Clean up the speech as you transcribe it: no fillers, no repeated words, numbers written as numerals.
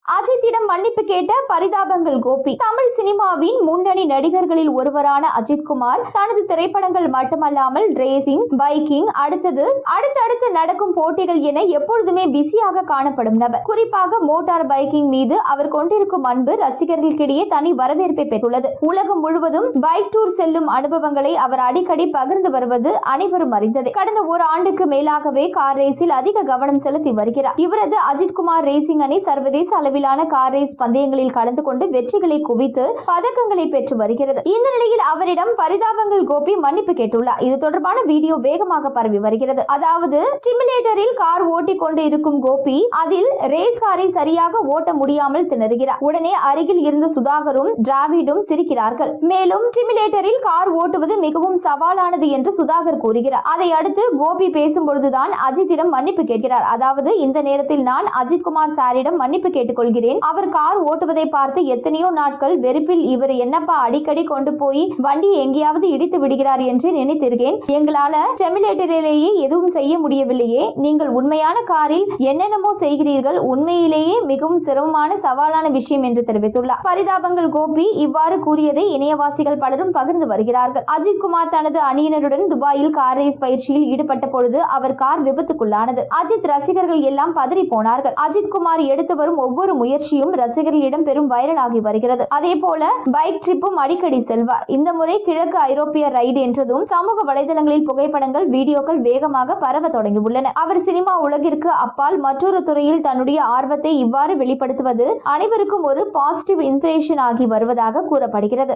அஜித்திடம் மன்னிப்பு கேட்ட பரிதாபங்கள் கோபி. தமிழ் சினிமாவின் முன்னணி நடிகர்களில் ஒருவரான அஜித்குமார் தனது திரைப்படங்கள் மட்டுமல்லாமல் ரேசிங், பைக்கிங், அடுத்தடுத்து நடக்கும் போட்டிகள் என எப்பொழுதுமே பிஸியாக காணப்படும் நபர். குறிப்பாக மோட்டார் பைக்கிங் மீது அவர் கொண்டிருக்கும் அன்பு ரசிகர்களுக்கிடையே தனி வரவேற்பை பெற்றுள்ளது. உலகம் முழுவதும் பைக் டூர் செல்லும் அனுபவங்களை அவர் அடிக்கடி பகிர்ந்து வருவது அனைவரும் அறிந்தது. கடந்த ஒரு ஆண்டுக்கு மேலாகவே கார் ரேஸில் அதிக கவனம் செலுத்தி வருகிறார். இவரது அஜித்குமார் ரேசிங் அணி சர்வதேச அளவிலான கார் ரேஸ் பந்தயங்களில் கலந்து கொண்டு வெற்றிகளை குவித்து பதக்கங்களை பெற்று வருகிறது. இந்த நிலையில் அவரிடம் பரிதாபங்கள் கோபி மன்னிப்பு கேட்டுள்ளார். இது தொடர்பான வீடியோ வேகமாக பரவி வருகிறது. அதாவது சிமுலேட்டரில் கார் ஓட்டிக் கொண்டு இருக்கும் கோபி அதில் ரேஸ் காரை சரியாக ஓட்ட முடியாமல் திணறுகிறார். உடனே அருகில் இருந்த சுதாகரும் டிராவிடும் சிரிக்கிறார்கள். மேலும் சிமுலேட்டரில் கார் ஓட்டுவது மிகவும் சவாலானது என்று சுதாகர் கூறுகிறார். அதை அடுத்து கோபி பேசும்பொழுதுதான் அஜித்திடம் மன்னிப்பு கேட்கிறார். அதாவது இந்த நேரத்தில் நான் அஜித்குமார் சாரிடம் மன்னிப்பு கேட்டுக் கொள்கிறேன். அவர் கார் ஓட்டுவதை பார்த்து எத்தனையோ நாட்கள் வெறுப்பில் இவர் என்னப்பா அடிக்கடி கொண்டு போய் வண்டி எங்கேயாவது இடித்து விடுகிறார் என்று நினைத்திருக்கேன். எங்களால சிமுலேட்டரிலேயே எதுவும் செய்ய முடியவில்லையே. நீங்கள் உண்மையான காரில் என்னென்னமோ செய்கிறீர்கள். உண்மையிலேயே மிகவும் சிரமமான சவாலான விஷயம் என்று தெரிவித்துள்ளார். பரிதாபங்கள் கோபி இவ்வாறு கூறியதை இணையவாசிகள் பலரும் பகிர்ந்து வருகிறார்கள். அஜித்குமார் தனது அணியினருடன் துபாயில் கார் ரேஸ் பயிற்சியில் ஈடுபட்ட பொழுது அவர் கார் விபத்துக்குள்ளானது. அஜித் ரசிகர்கள் எல்லாம் பதறி போனார்கள். அஜித்குமார் எடுத்து வரும் ஒவ்வொரு முயற்சியும் ரசிகர்களிடம் பெரும் வைரல் ஆகி வருகிறது. அதே போல பைக் ட்ரிப்பும் அடிக்கடி செல்வார். இந்த முறை கிழக்கு ஐரோப்பிய ரைடு என்றதும் சமூக வலைதளங்களில் புகைப்படங்கள், வீடியோக்கள் வேகமாக பரவ தொடங்கியுள்ளன. அவர் சினிமா உலகிற்கு அப்பால் மற்றொரு துறையில் தன்னுடைய ஆர்வத்தை இவ்வாறு வெளிப்படுத்துவது அனைவருக்கும் ஒரு பாசிட்டிவ் இன்ஸ்பிரேஷன் ஆகி வருவதாக கூறப்படுகிறது.